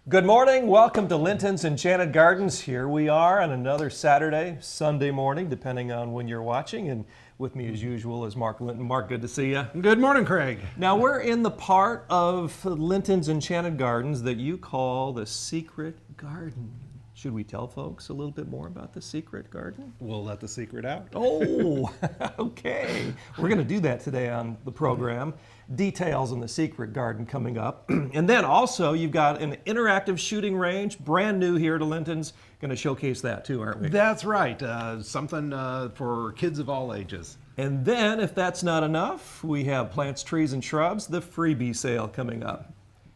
Good morning. Welcome to Linton's Enchanted Gardens. Here we are on another Saturday, Sunday morning, depending on when you're watching. And with me, as usual, is Mark Linton. Mark, good to see you. Good morning, Craig. Now, we're in the part of Linton's Enchanted Gardens that you call the Secret Garden. Should we tell folks a little bit more about the Secret Garden? We'll let the secret out. Oh, okay. We're going to do that today on the program. Details on the Secret Garden coming up. And then also, you've got an interactive shooting range, brand new here to Linton's. Going to showcase that too, aren't we? That's right. Something for kids of all ages. And then, if that's not enough, we have plants, trees, and shrubs, the freebie sale coming up.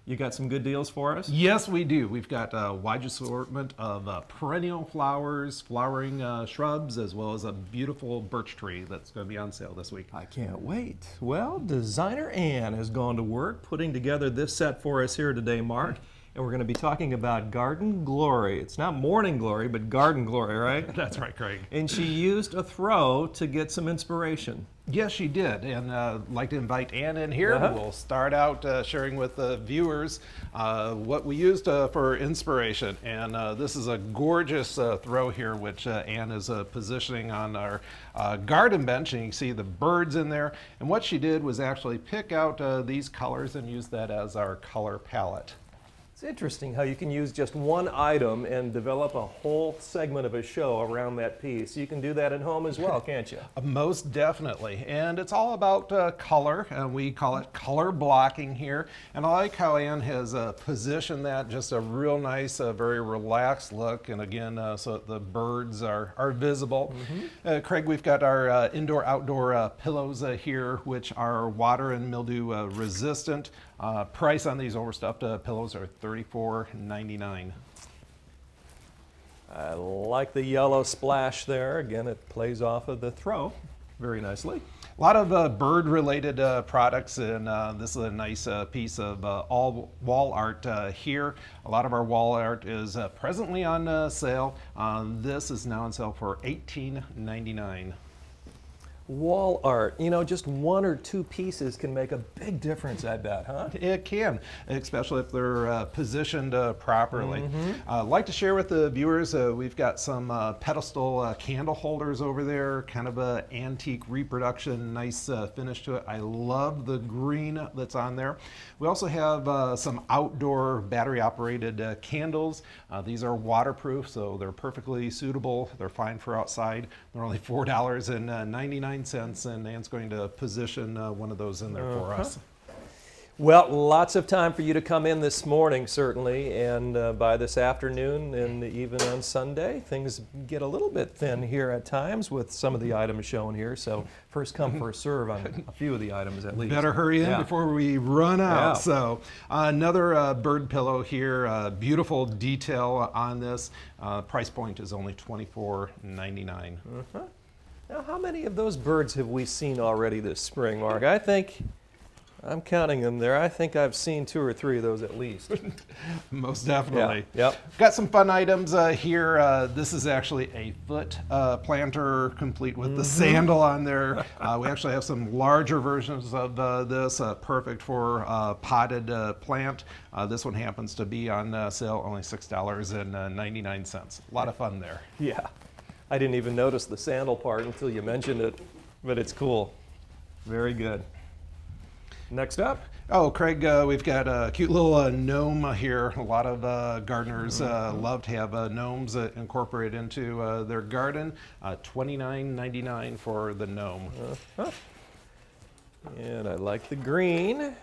You got some good deals for us? Yes, we do. We've got a wide assortment of perennial flowers, flowering shrubs, as well as a beautiful birch tree that's going to be on sale this week. I can't wait. Well, designer Ann has gone to work putting together this set for us here today, Mark. And we're going to be talking about Garden Glory. It's not Morning Glory, but Garden Glory, right? That's right, Craig. And she used a throw to get some inspiration. Yes, she did, and I'd like to invite Ann in here. We'll start out sharing with the viewers what we used for inspiration. And this is a gorgeous throw here, which Ann is positioning on our garden bench, and you can see the birds in there. And what she did was actually pick out these colors and use that as our color palette. It's interesting how you can use just one item and develop a whole segment of a show around that piece. You can do that at home as well, can't you? Most definitely. And it's all about color. We call it color blocking here. And I like how Ann has positioned that, just a real nice, very relaxed look. And again, so that the birds are visible. Craig, we've got our indoor-outdoor pillows here, which are water and mildew resistant. Price on these overstuffed pillows are $34.99. I like the yellow splash there. Again, it plays off of the throw very nicely. A lot of bird-related products, and this is a nice piece of all wall art here. A lot of our wall art is presently on sale. This is now on sale for $18.99. Wall art, you know, just one or two pieces can make a big difference, I bet, huh? It can, especially if they're positioned properly. I'd like to share with the viewers, we've got some pedestal candle holders over there, kind of an antique reproduction, nice finish to it. I love the green that's on there. We also have some outdoor battery-operated candles. These are waterproof, so they're perfectly suitable. They're fine for outside. They're only $4.99. And Ann's going to position one of those in there for us. Well, lots of time for you to come in this morning, certainly, and by this afternoon and even on Sunday, things get a little bit thin here at times with some of the items shown here. So first come, first serve on a few of the items at least. Better hurry in before we run out. Yeah. So another bird pillow here, beautiful detail on this. Price point is only $24.99. Now, how many of those birds have we seen already this spring, Mark? I think, I'm counting them there, I think I've seen 2 or 3 of those at least. Most definitely. Yeah. Yep. Got some fun items here. This is actually a foot planter complete with the sandal on there. We actually have some larger versions of this, perfect for potted plant. This one happens to be on sale, only $6.99. A lot of fun there. Yeah. I didn't even notice the sandal part until you mentioned it, but it's cool. Very good. Next up. Oh, Craig, we've got a cute little gnome here. A lot of gardeners love to have gnomes incorporated into their garden. $29.99 for the gnome. And I like the green,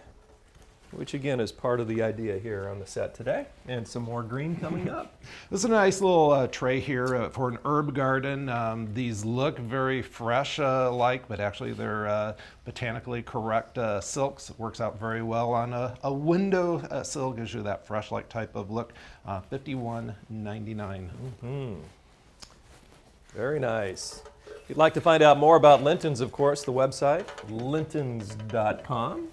which again is part of the idea here on the set today. And some more green coming up. This is a nice little tray here for an herb garden. These look very fresh-like, but actually they're botanically correct silks. It works out very well on a window sill, gives you that fresh-like type of look. $51.99. Very nice. If you'd like to find out more about Linton's, of course, the website, lintons.com.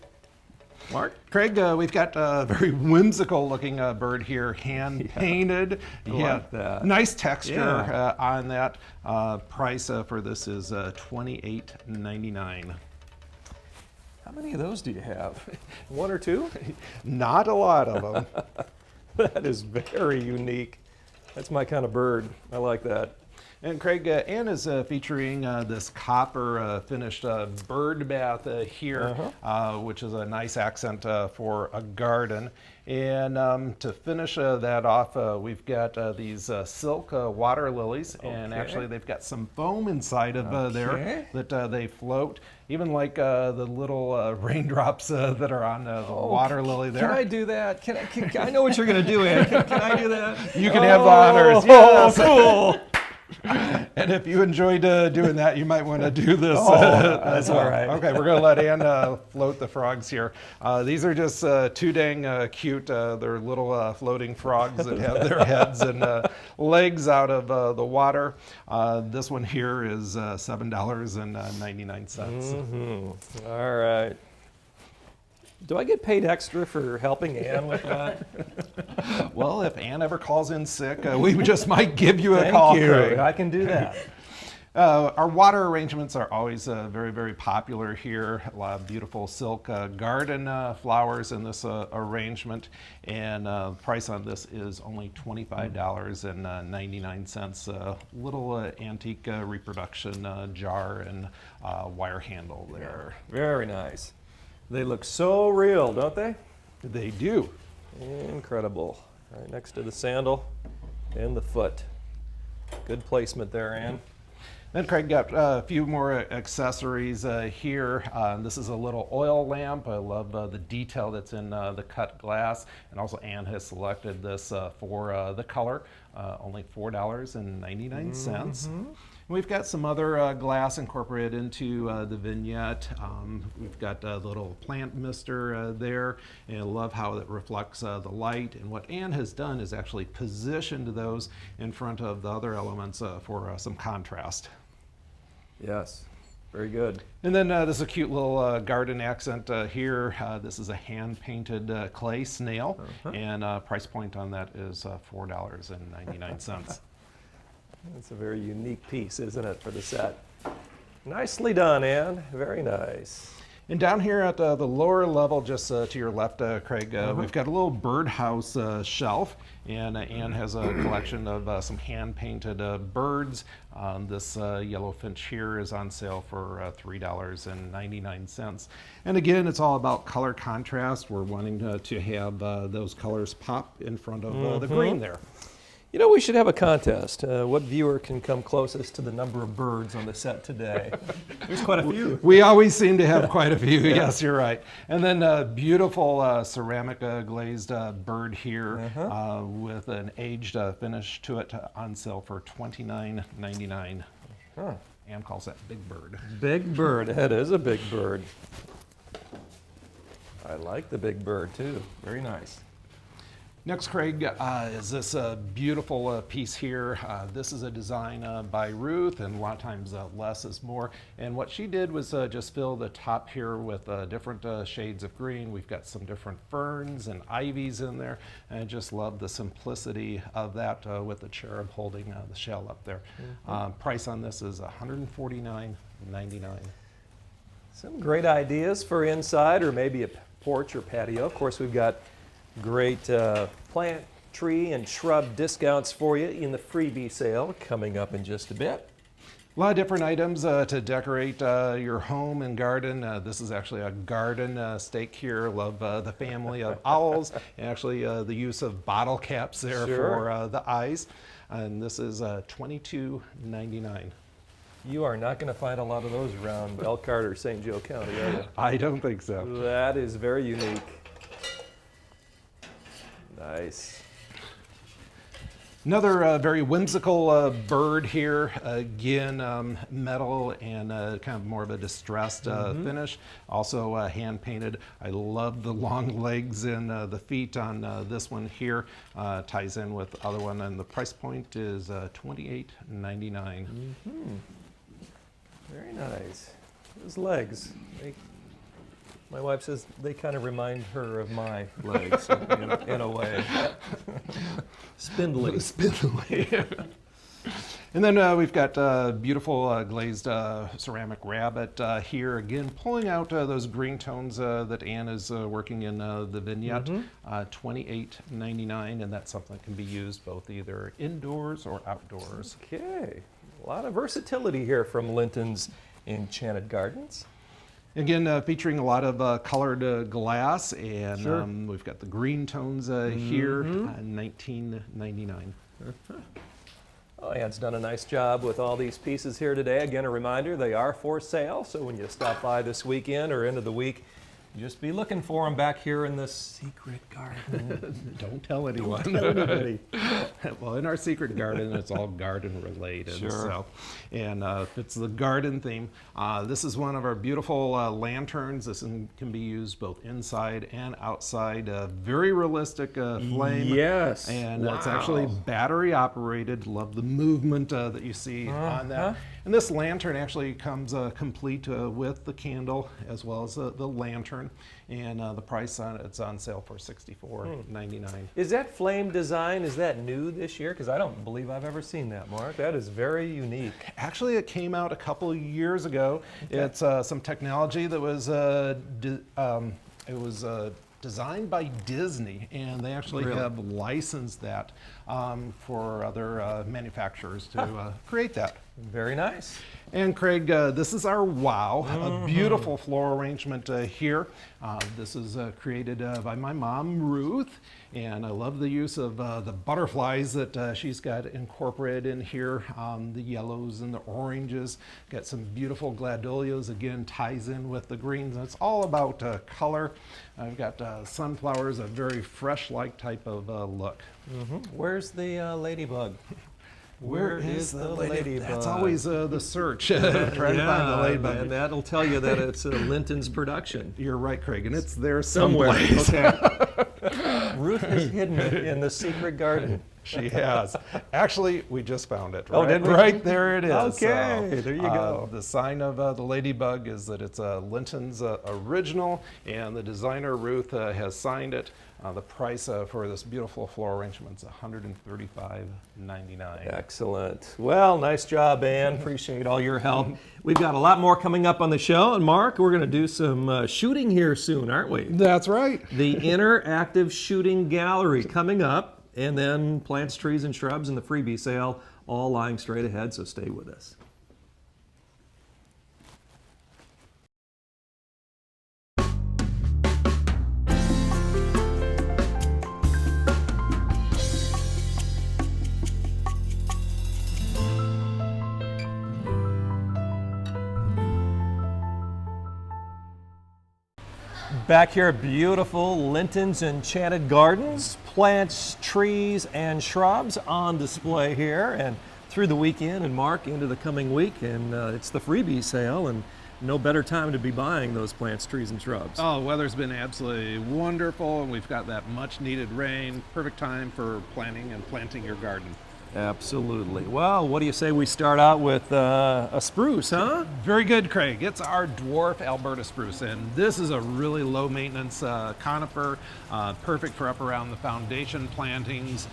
Mark? Craig, we've got a very whimsical looking bird here, hand painted. Like that. Nice texture on that. Price for this is $28.99. How many of those do you have? 1 or 2? Not a lot of them. That is very unique. That's my kind of bird. I like that. And Craig, Ann is featuring this copper finished bird bath here, which is a nice accent for a garden. And to finish that off, we've got these silk water lilies, and actually they've got some foam inside of there that they float, even like the little raindrops that are on the water lily there. Can I do that? I know what you're going to do, Ann. Can I do that? You can have the honors. Yes. Cool. And if you enjoyed doing that, you might want to do this. That's all right. Okay, we're going to let Ann float the frogs here. These are just too dang cute. They're little floating frogs that have their heads and legs out of the water. This one here is $7.99. All right. Do I get paid extra for helping Ann with that? Well, if Ann ever calls in sick, we just might give you a call. Thank you. Craig. I can do that. Our water arrangements are always very, very popular here. A lot of beautiful silk garden flowers in this arrangement. And the price on this is only $25.99. Little antique reproduction jar and wire handle there. Very nice. They look so real, don't they? They do. Incredible. Right next to the sandal and the foot. Good placement there, Ann. Then Craig got a few more accessories here. This is a little oil lamp. I love the detail that's in the cut glass. And also Ann has selected this for the color, only $4.99. We've got some other glass incorporated into the vignette. We've got a little plant mister there, and I love how it reflects the light. And what Ann has done is actually positioned those in front of the other elements for some contrast. Yes, very good. And then this is a cute little garden accent here. This is a hand-painted clay snail, and price point on that is $4.99. It's a very unique piece, isn't it, for the set? Nicely done, Ann. Very nice. And down here at the lower level, just to your left, Craig, we've got a little birdhouse shelf, and Ann has a collection of some hand-painted birds. This yellow finch here is on sale for $3.99. And again, it's all about color contrast. We're wanting to have those colors pop in front of the green there. You know, we should have a contest. What viewer can come closest to the number of birds on the set today? There's quite a few. We always seem to have quite a few. Yes, you're right. And then a beautiful ceramic glazed bird here with an aged finish to it on sale for $29.99. Ann calls that Big Bird. Big Bird. That is a big bird. I like the big bird, too. Very nice. Next, Craig, is this beautiful piece here. This is a design by Ruth, and a lot of times less is more. And what she did was just fill the top here with different shades of green. We've got some different ferns and ivies in there, and I just love the simplicity of that with the cherub holding the shell up there. Price on this is $149.99. Some great ideas for inside or maybe a porch or patio. Of course, we've got great plant, tree, and shrub discounts for you in the freebie sale coming up in just a bit. A lot of different items to decorate your home and garden. This is actually a garden stake here. Love the family of owls, and actually the use of bottle caps there for the eyes. And this is $22.99. You are not going to find a lot of those around Elkhart or St. Joe County, are you? I don't think so. That is very unique. Nice. Another very whimsical bird here. Again, metal and kind of more of a distressed finish. Also hand painted. I love the long legs and the feet on this one here. Ties in with the other one, and the price point is $28.99. Very nice. Those legs. My wife says they kind of remind her of my legs in a way. Spindly. Spindly. And then we've got beautiful glazed ceramic rabbit here, again pulling out those green tones that Anne is working in the vignette. $28.99, and that's something that can be used both either indoors or outdoors. Okay, a lot of versatility here from Linton's Enchanted Gardens. Again, featuring a lot of colored glass, and we've got the green tones here, $19.99. Oh, Anne's done a nice job with all these pieces here today. Again, a reminder, they are for sale, so when you stop by this weekend or end of the week, just be looking for them back here in the secret garden. Don't tell anyone. Don't tell anybody. Well, in our secret garden, it's all garden related. Sure. So, and if it's the garden theme, this is one of our beautiful lanterns. This can be used both inside and outside. Very realistic flame. Yes. And it's actually battery operated. Love the movement that you see on that. And this lantern actually comes complete with the candle as well as the lantern. And the price on it's on sale for $64.99. Is that flame design, is that new this year? Because I don't believe I've ever seen that, Mark. That is very unique. Actually, it came out a couple of years ago. Okay. It's some technology that was designed by Disney, and they actually have licensed that for other manufacturers to create that. Very nice. And Craig, this is our wow, a beautiful floral arrangement here. This is created by my mom, Ruth, and I love the use of the butterflies that she's got incorporated in here, the yellows and the oranges. Got some beautiful gladiolas, again, ties in with the greens. It's all about color. I've got sunflowers, a very fresh-like type of look. Where's the ladybug? Where is the ladybug? That's always the search, trying to find the ladybug. And that'll tell you that it's Linton's production. You're right, Craig, and it's there Somewhere. someplace. Okay. Ruth has hidden it in the secret garden. She has. Actually, we just found it. Right? Oh, did we? Right there it is. Okay, there you go. The sign of the ladybug is that it's Linton's original, and the designer, Ruth, has signed it. The price for this beautiful floral arrangement is $135.99. Excellent. Well, nice job, Anne. Appreciate all your help. We've got a lot more coming up on the show. And Mark, we're going to do some shooting here soon, aren't we? That's right. The interactive shooting gallery coming up, and then plants, trees, and shrubs and the freebie sale all lying straight ahead, so stay with us. Back here at beautiful Linton's Enchanted Gardens, plants, trees, and shrubs on display here and through the weekend and Mark into the coming week. And it's the freebie sale, and no better time to be buying those plants, trees, and shrubs. Oh, the weather's been absolutely wonderful, and we've got that much needed rain. Perfect time for planting and planting your garden. Absolutely. Well, what do you say we start out with a spruce, huh? Very good, Craig. It's our dwarf Alberta spruce, and this is a really low maintenance conifer, perfect for up around the foundation plantings.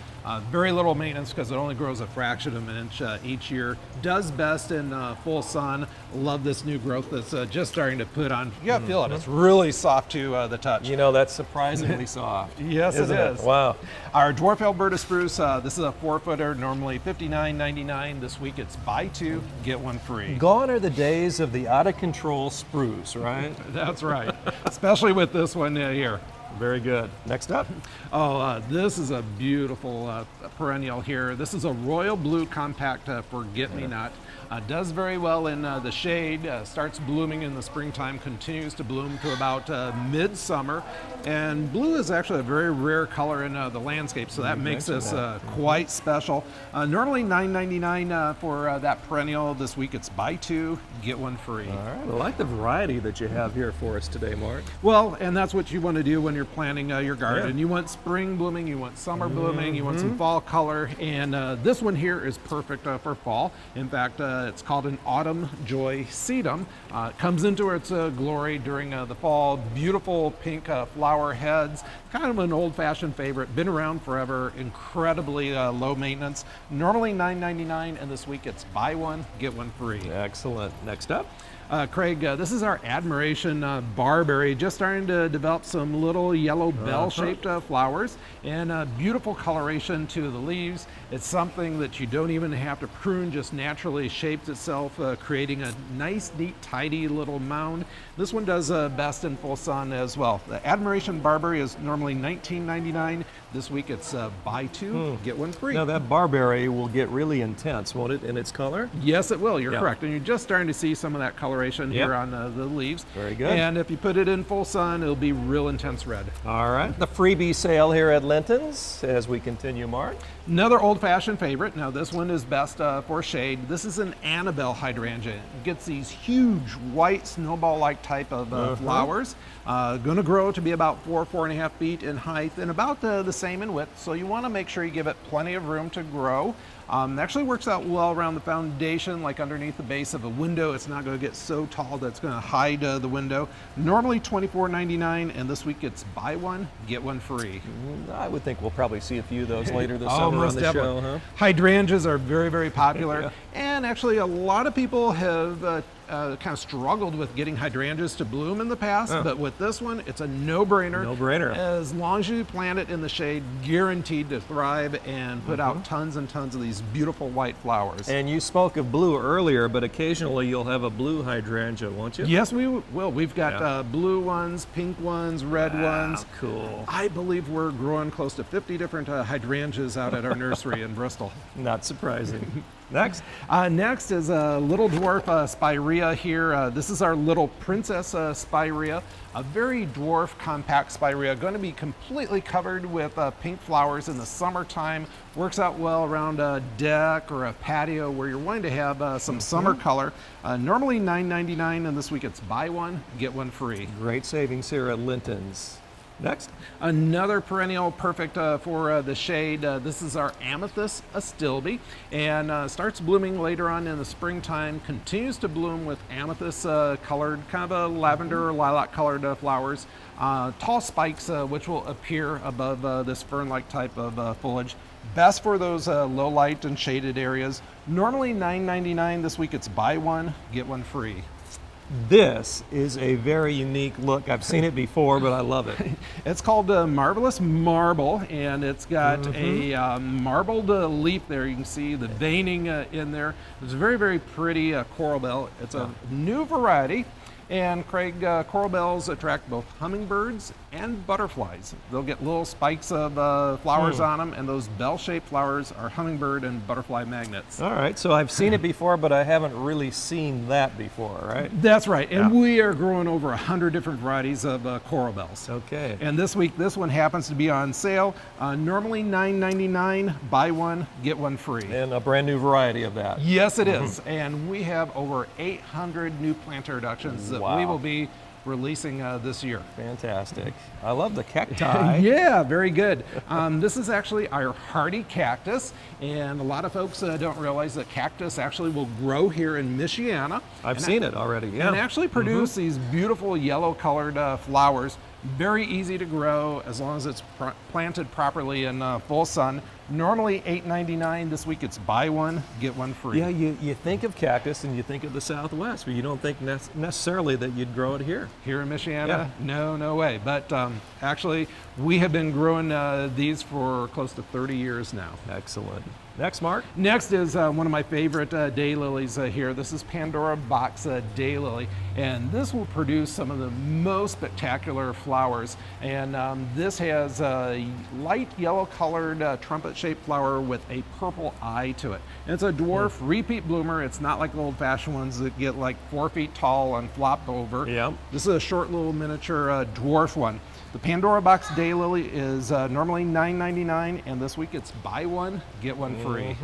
Very little maintenance because it only grows a fraction of an inch each year. Does best in full sun. Love this new growth that's just starting to put on. You gotta feel it. It's really soft to the touch. You know, that's surprisingly soft. Yes, it is. Wow. Our dwarf Alberta spruce, this is a 4-footer, normally $59.99. This week it's buy two, get one free. Gone are the days of the out-of-control spruce, right? That's right. Especially with this one here. Very good. Next up. Oh, this is a beautiful perennial here. This is a royal blue compact forget-me-not. Does very well in the shade, starts blooming in the springtime, continues to bloom to about midsummer. And blue is actually a very rare color in the landscape, so that makes this quite special. Normally $9.99 for that perennial. This week it's buy two, get one free. All right. I like the variety that you have here for us today, Mark. Well, and that's what you want to do when you're you're planting your garden. Yeah. You want spring blooming, you want summer blooming, you want some fall color, and this one here is perfect for fall. In fact, it's called an autumn Joy Sedum. It comes into its glory during the fall. Beautiful pink flower heads, kind of an old-fashioned favorite, been around forever, incredibly low maintenance. Normally $9.99, and this week it's buy one, get one free. Excellent. Next up. Craig, this is our Admiration Barberry, just starting to develop some little yellow bell-shaped flowers, and beautiful coloration to the leaves. It's something that you don't even have to prune, just naturally shapes itself, creating a nice, neat, tidy little mound. This one does best in full sun as well. The Admiration Barberry is normally $19.99. This week it's buy two, get one free. Now that barberry will get really intense, won't it, in its color? Yes, it will. You're correct. And you're just starting to see some of that coloration here on the leaves. Very good. And if you put it in full sun, it'll be real intense red. All right. The freebie sale here at Linton's as we continue, Mark. Another old-fashioned favorite. Now this one is best for shade. This is an Annabelle Hydrangea. It gets these huge white snowball-like type of flowers. Going to grow to be about 4.5 feet in height and about the same in width. So you want to make sure you give it plenty of room to grow. Actually works out well around the foundation, like underneath the base of a window. It's not going to get so tall that it's going to hide the window. Normally $24.99, and this week it's buy one, get one free. I would think we'll probably see a few of those later this summer on the definitely. show, huh? Hydrangeas are very, very popular. Yeah. And actually a lot of people have kind of struggled with getting hydrangeas to bloom in the past, but with this one, it's a no-brainer. No-brainer. As long as you plant it in the shade, guaranteed to thrive and put out tons and tons of these beautiful white flowers. And you spoke of blue earlier, but occasionally you'll have a blue hydrangea, won't you? Yes, we will. We've got blue ones, pink ones, red ones. Cool. I believe we're growing close to 50 different hydrangeas out at our nursery in Bristol. Not surprising. Next. Next is a little dwarf Spirea here. This is our little Princesa Spirea, a very dwarf compact Spirea, going to be completely covered with pink flowers in the summertime. Works out well around a deck or a patio where you're wanting to have some summer color. Normally $9.99, and this week it's buy one, get one free. Great savings here at Linton's. Next. Another perennial perfect for the shade. This is our Amethyst Astilbe, and starts blooming later on in the springtime. Continues to bloom with amethyst colored, kind of a lavender or lilac colored flowers. Tall spikes which will appear above this fern-like type of foliage. Best for those low light and shaded areas. Normally $9.99. This week it's buy one, get one free. This is a very unique look. I've seen it before, but I love it. It's called Marvelous Marble, and it's got a marbled leaf there. You can see the veining in there. It's a very, very pretty coral bell. It's a new variety. And Craig, coral bells attract both hummingbirds and butterflies. They'll get little spikes of flowers on them, and those bell-shaped flowers are hummingbird and butterfly magnets. All right, so I've seen it before, but I haven't really seen that before, right? That's right, and we are growing over 100 different varieties of coral bells. Okay. And this week, this one happens to be on sale. Normally $9.99, buy one, get one free. And a brand new variety of that. Yes, it is. And we have over 800 new plant introductions that we will be releasing this year. Fantastic. I love the cacti. Yeah, very good. This is actually our hardy cactus, and a lot of folks don't realize that cactus actually will grow here in Michiana. I've seen it already, yeah. And actually produce these beautiful yellow colored flowers. Very easy to grow as long as it's planted properly in full sun. Normally $8.99. This week it's buy one, get one free. Yeah, you think of cactus and you think of the Southwest, but you don't think necessarily that you'd grow it here. Here in Michiana? Yeah. No way. But actually, we have been growing these for close to 30 years now. Excellent. Next, Mark. Next is one of my favorite daylilies here. This is Pandora Boxx daylily, and this will produce some of the most spectacular flowers. And this has a light yellow colored trumpet-shaped flower with a purple eye to it. And it's a dwarf repeat bloomer. It's not like the old-fashioned ones that get like 4 feet tall and flop over. Yep. This is a short little miniature dwarf one. The Pandora box daylily is normally $9.99, and this week it's buy one, get one free.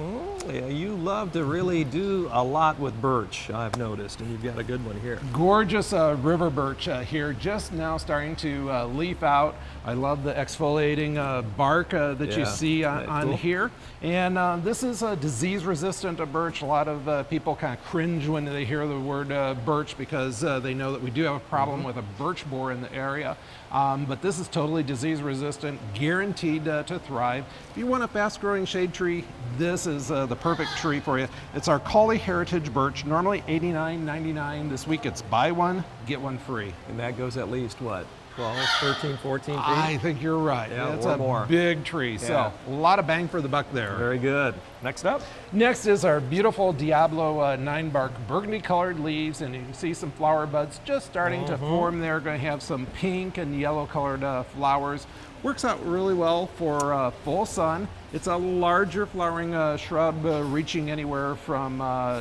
Yeah, you love to really do a lot with birch, I've noticed, and you've got a good one here. Gorgeous river birch here, just now starting to leaf out. I love the exfoliating bark that you see on here. And this is a disease-resistant birch. A lot of people kind of cringe when they hear the word birch because they know that we do have a problem with a birch borer in the area. But this is totally disease-resistant, guaranteed to thrive. If you want a fast-growing shade tree, this is the perfect tree for you. It's our Collie Heritage Birch, normally $89.99. This week it's buy one, get one free. And that goes at least, what, 12, 13, 14 feet? I think you're right. Yeah, it's or a more. big tree, so a lot of bang for the buck there. Very good. Next up? Next is our beautiful Diablo Ninebark burgundy colored leaves, and you can see some flower buds just starting to form there. Going to have some pink and yellow colored flowers. Works out really well for full sun. It's a larger flowering shrub reaching anywhere from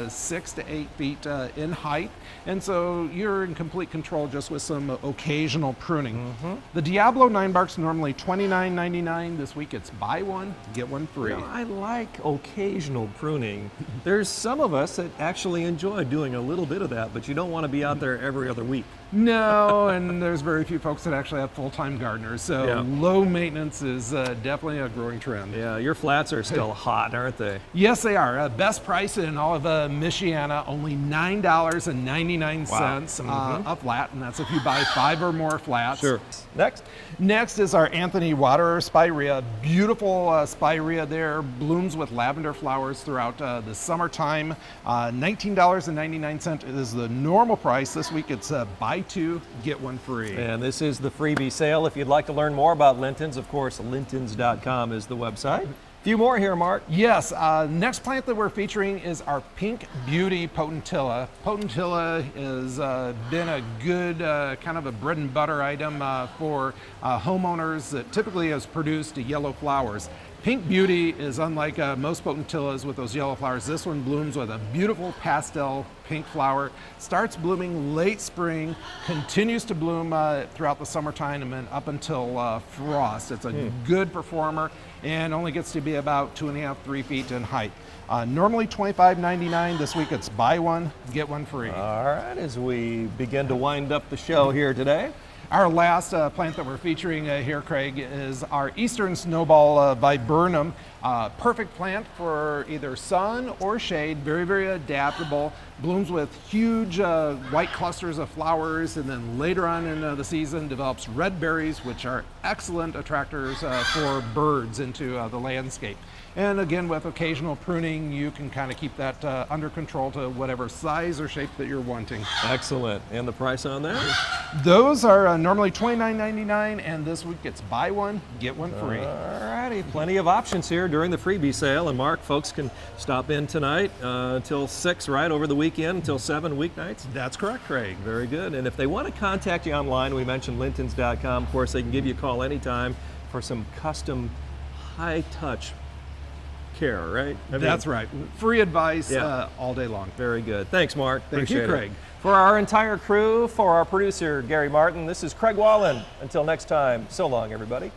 6 to 8 feet in height. And so you're in complete control just with some occasional pruning. The Diablo Ninebark's normally $29.99. This week it's buy one, get one free. You know, I like occasional pruning. There's some of us that actually enjoy doing a little bit of that, but you don't want to be out there every other week. No, and there's very few folks that actually have full-time gardeners, so low maintenance is definitely a growing trend. Yeah, your flats are still hot, aren't they? Yes, they are. Best price in all of Michiana, only $9.99 a flat, and that's if you buy 5 or more flats. Sure. Next? Next is our Anthony Waterer Spirea. Beautiful Spirea there, blooms with lavender flowers throughout the summertime. $19.99 is the normal price. This week it's buy 2, get one free. And this is the freebie sale. If you'd like to learn more about lintons, of course, lintons.com is the website. Few more here, Mark. Yes, next plant that we're featuring is our Pink Beauty Potentilla. Potentilla has been a good kind of a bread and butter item for homeowners that typically has produced yellow flowers. Pink Beauty is unlike most Potentillas with those yellow flowers. This one blooms with a beautiful pastel pink flower, starts blooming late spring, continues to bloom throughout the summertime and then up until frost. It's a good performer and only gets to be about 2.5, 3 feet in height. Normally $25.99. This week it's buy one, get one free. All right, as we begin to wind up the show here today. Our last plant that we're featuring here, Craig, is our Eastern Snowball Viburnum. Perfect plant for either sun or shade, very, very adaptable. Blooms with huge white clusters of flowers, and then later on in the season develops red berries, which are excellent attractors for birds into the landscape. And again, with occasional pruning, you can kind of keep that under control to whatever size or shape that you're wanting. Excellent. And the price on that? Those are normally $29.99, and this week it's buy one, get one free. All righty, plenty of options here during the freebie sale. And Mark, folks can stop in tonight until 6, right, over the weekend, until 7 weeknights? That's correct, Craig. Very good. And if they want to contact you online, we mentioned lintons.com. Of course, they can give you a call anytime for some custom high-touch care, right? That's right. Free advice all day long. Very good. Thanks, Mark. Thank you, Craig. For our entire crew, for our producer, Gary Martin, this is Craig Wallen. Until next time, so long, everybody.